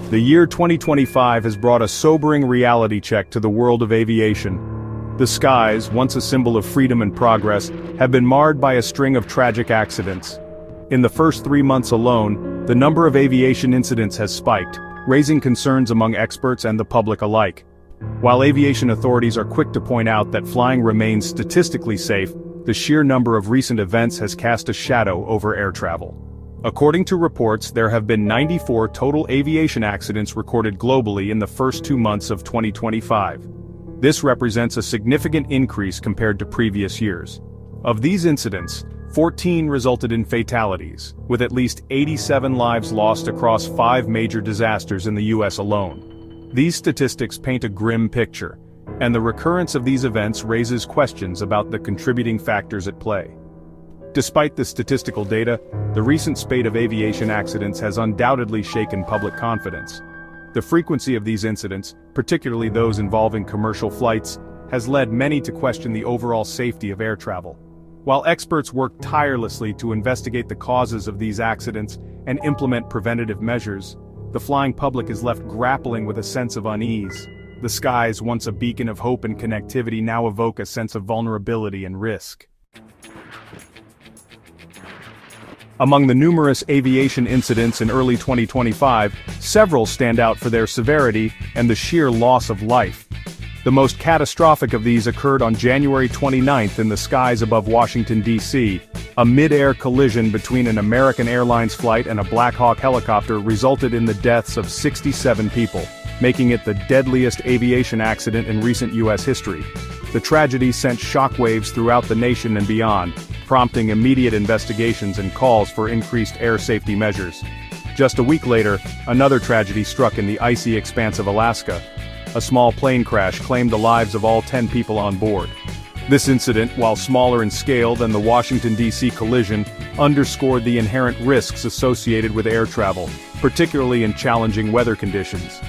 The year 2025 has brought a sobering reality check to the world of aviation. The skies, once a symbol of freedom and progress, have been marred by a string of tragic accidents. In the first 3 months alone, the number of aviation incidents has spiked, raising concerns among experts and the public alike. While aviation authorities are quick to point out that flying remains statistically safe, the sheer number of recent events has cast a shadow over air travel. According to reports, there have been 94 total aviation accidents recorded globally in the first 2 months of 2025. This represents a significant increase compared to previous years. Of these incidents, 14 resulted in fatalities, with at least 87 lives lost across 5 major disasters in the US alone. These statistics paint a grim picture, and the recurrence of these events raises questions about the contributing factors at play. Despite the statistical data, the recent spate of aviation accidents has undoubtedly shaken public confidence. The frequency of these incidents, particularly those involving commercial flights, has led many to question the overall safety of air travel. While experts work tirelessly to investigate the causes of these accidents and implement preventative measures, the flying public is left grappling with a sense of unease. The skies, once a beacon of hope and connectivity, now evoke a sense of vulnerability and risk. Among the numerous aviation incidents in early 2025, several stand out for their severity and the sheer loss of life. The most catastrophic of these occurred on January 29 in the skies above Washington, D.C. A mid-air collision between an American Airlines flight and a Black Hawk helicopter resulted in the deaths of 67 people, making it the deadliest aviation accident in recent U.S. history. The tragedy sent shockwaves throughout the nation and beyond, prompting immediate investigations and calls for increased air safety measures. Just a week later, another tragedy struck in the icy expanse of Alaska. A small plane crash claimed the lives of all 10 people on board. This incident, while smaller in scale than the Washington, D.C. collision, underscored the inherent risks associated with air travel, particularly in challenging weather conditions.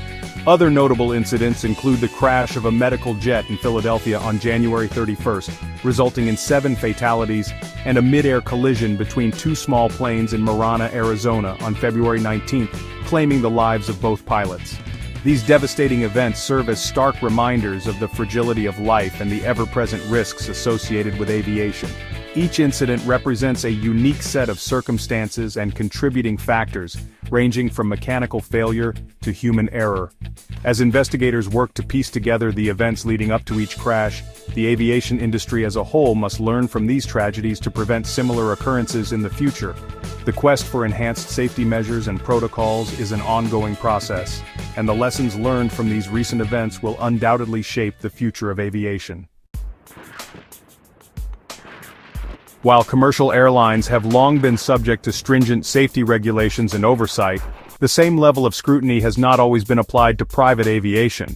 Other notable incidents include the crash of a medical jet in Philadelphia on January 31st, resulting in 7 fatalities, and a mid-air collision between 2 small planes in Marana, Arizona on February 19th, claiming the lives of both pilots. These devastating events serve as stark reminders of the fragility of life and the ever-present risks associated with aviation. Each incident represents a unique set of circumstances and contributing factors, ranging from mechanical failure to human error. As investigators work to piece together the events leading up to each crash, the aviation industry as a whole must learn from these tragedies to prevent similar occurrences in the future. The quest for enhanced safety measures and protocols is an ongoing process, and the lessons learned from these recent events will undoubtedly shape the future of aviation. While commercial airlines have long been subject to stringent safety regulations and oversight, the same level of scrutiny has not always been applied to private aviation.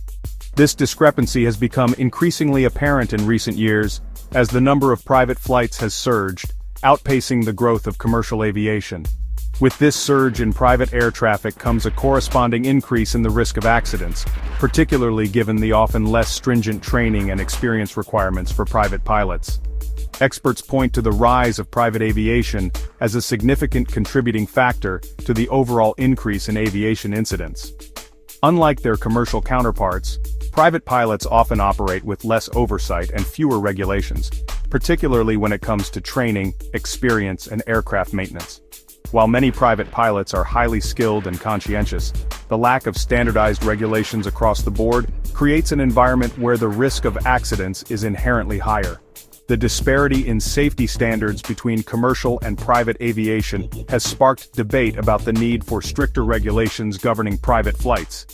This discrepancy has become increasingly apparent in recent years, as the number of private flights has surged, outpacing the growth of commercial aviation. With this surge in private air traffic comes a corresponding increase in the risk of accidents, particularly given the often less stringent training and experience requirements for private pilots. Experts point to the rise of private aviation as a significant contributing factor to the overall increase in aviation incidents. Unlike their commercial counterparts, private pilots often operate with less oversight and fewer regulations, particularly when it comes to training, experience, and aircraft maintenance. While many private pilots are highly skilled and conscientious, the lack of standardized regulations across the board creates an environment where the risk of accidents is inherently higher. The disparity in safety standards between commercial and private aviation has sparked debate about the need for stricter regulations governing private flights.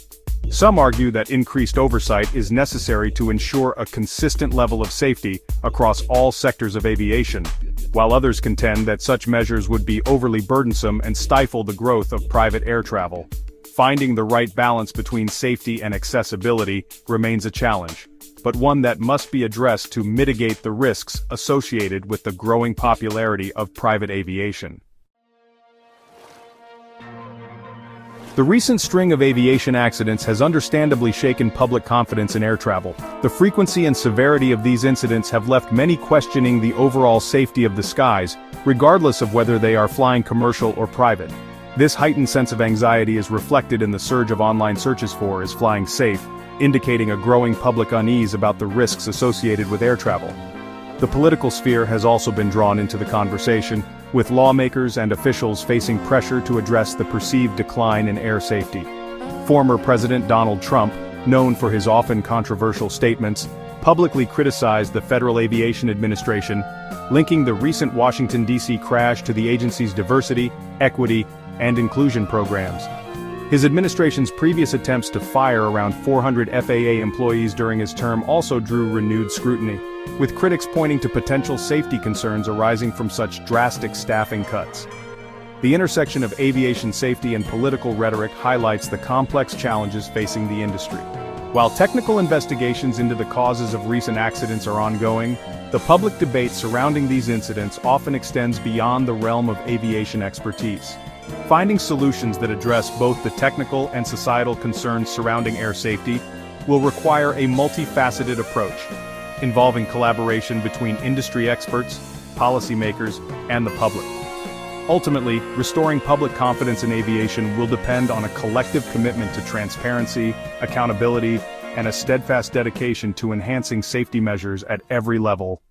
Some argue that increased oversight is necessary to ensure a consistent level of safety across all sectors of aviation, while others contend that such measures would be overly burdensome and stifle the growth of private air travel. Finding the right balance between safety and accessibility remains a challenge, but one that must be addressed to mitigate the risks associated with the growing popularity of private aviation. The recent string of aviation accidents has understandably shaken public confidence in air travel. The frequency and severity of these incidents have left many questioning the overall safety of the skies, regardless of whether they are flying commercial or private. This heightened sense of anxiety is reflected in the surge of online searches for "is flying safe," indicating a growing public unease about the risks associated with air travel. The political sphere has also been drawn into the conversation, with lawmakers and officials facing pressure to address the perceived decline in air safety. Former President Donald Trump, known for his often controversial statements, publicly criticized the Federal Aviation Administration, linking the recent Washington, D.C. crash to the agency's diversity, equity, and inclusion programs. His administration's previous attempts to fire around 400 FAA employees during his term also drew renewed scrutiny, with critics pointing to potential safety concerns arising from such drastic staffing cuts. The intersection of aviation safety and political rhetoric highlights the complex challenges facing the industry. While technical investigations into the causes of recent accidents are ongoing, the public debate surrounding these incidents often extends beyond the realm of aviation expertise. Finding solutions that address both the technical and societal concerns surrounding air safety will require a multifaceted approach, involving collaboration between industry experts, policymakers, and the public. Ultimately, restoring public confidence in aviation will depend on a collective commitment to transparency, accountability, and a steadfast dedication to enhancing safety measures at every level